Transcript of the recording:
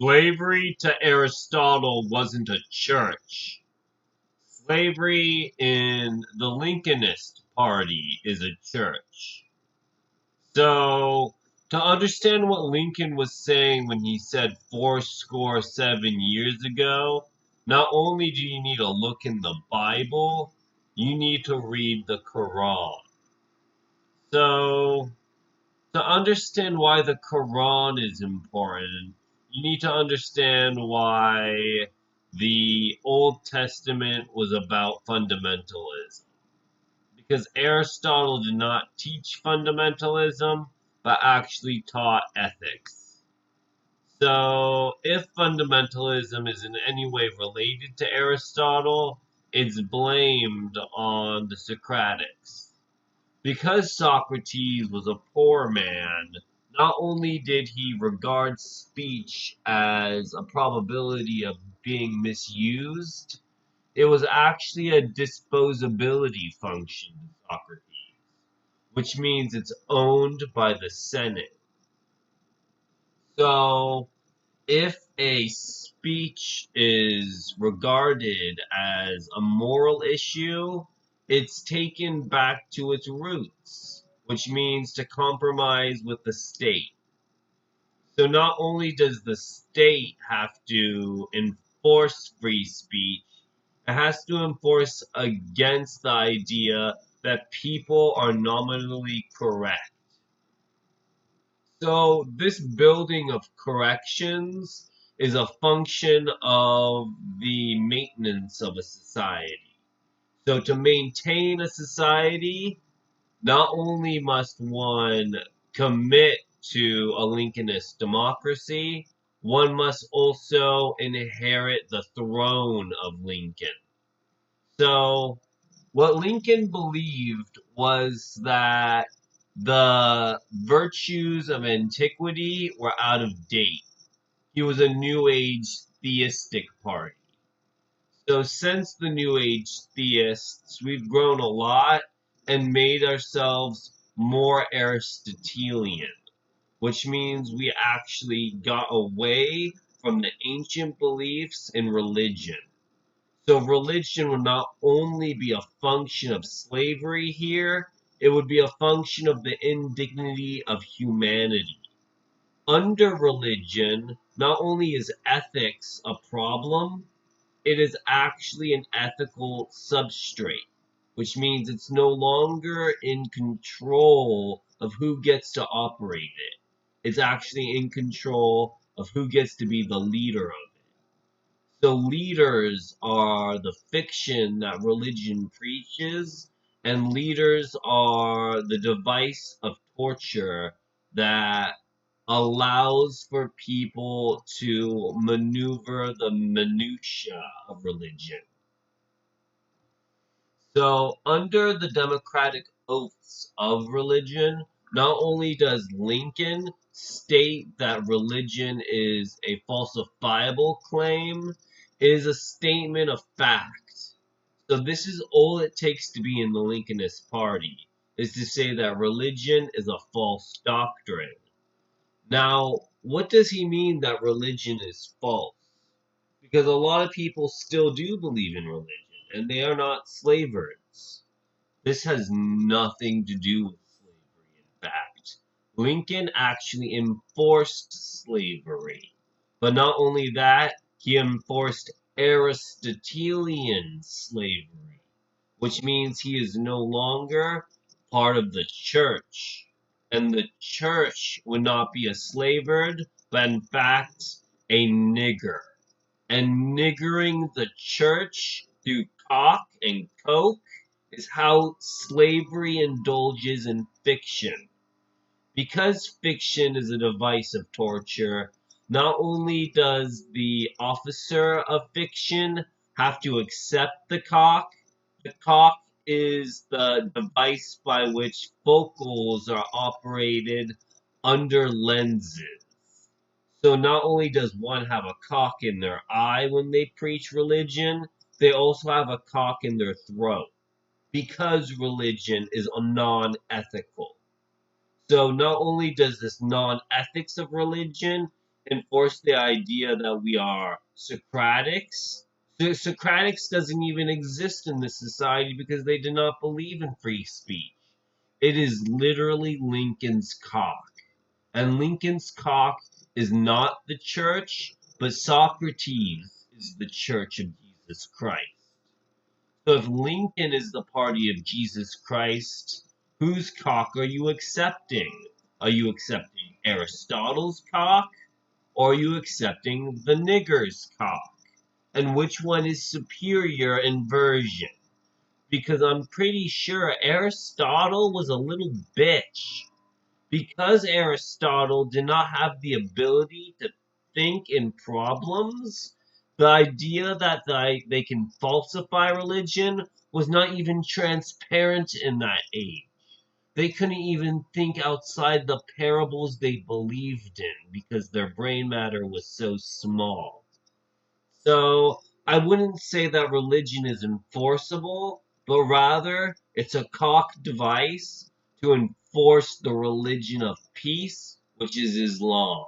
Slavery to Aristotle wasn't a church. Slavery in the Lincolnist Party is a church. So, to understand what Lincoln was saying when he said 7 years ago, not only do you need to look in the Bible, you need to read the Quran. So, to understand why the Quran is important, you need to understand why the Old Testament was about fundamentalism. Because Aristotle did not teach fundamentalism, but actually taught ethics. So, if fundamentalism is in any way related to Aristotle, it's blamed on the Socratics. Because Socrates was a poor man, not only did he regard speech as a probability of being misused, it was actually a disposability function to Socrates, which means it's owned by the Senate. So, if a speech is regarded as a moral issue, it's taken back to its roots, which means to compromise with the state. So not only does the state have to enforce free speech, it has to enforce against the idea that people are nominally correct. So this building of corrections is a function of the maintenance of a society. So to maintain a society, not only must one commit to a Lincolnist democracy, one must also inherit the throne of Lincoln. So what Lincoln believed was that the virtues of antiquity were out of date. He was a New Age theistic party. So since the New Age theists, we've grown a lot and made ourselves more Aristotelian, which means we actually got away from the ancient beliefs in religion. So religion would not only be a function of slavery here, it would be a function of the indignity of humanity. Under religion, not only is ethics a problem, it is actually an ethical substrate, which means it's no longer in control of who gets to operate it. It's actually in control of who gets to be the leader of it. So leaders are the fiction that religion preaches, and leaders are the device of torture that allows for people to maneuver the minutia of religion. So, under the democratic oaths of religion, not only does Lincoln state that religion is a falsifiable claim, it is a statement of fact. So, this is all it takes to be in the Lincolnist Party, is to say that religion is a false doctrine. Now, what does he mean that religion is false? Because a lot of people still do believe in religion, and they are not slavers. This has nothing to do with slavery, in fact. Lincoln actually enforced slavery. But not only that, he enforced Aristotelian slavery, which means he is no longer part of the church. And the church would not be a slavered, but in fact a nigger. And niggering the church through cock and coke is how slavery indulges in fiction. Because fiction is a device of torture, not only does the officer of fiction have to accept the cock is the device by which focals are operated under lenses. So not only does one have a cock in their eye when they preach religion, they also have a cock in their throat because religion is non-ethical. So not only does this non-ethics of religion enforce the idea that we are Socratics. So Socratics doesn't even exist in this society because they do not believe in free speech. It is literally Lincoln's cock. And Lincoln's cock is not the church, but Socrates is the church of Jesus Christ. So if Lincoln is the party of Jesus Christ, whose cock are you accepting? Are you accepting Aristotle's cock? Or are you accepting the nigger's cock? And which one is superior in version? Because I'm pretty sure Aristotle was a little bitch. Because Aristotle did not have the ability to think in problems, the idea that they can falsify religion was not even transparent in that age. They couldn't even think outside the parables they believed in because their brain matter was so small. So I wouldn't say that religion is enforceable, but rather it's a cock device to enforce the religion of peace, which is Islam.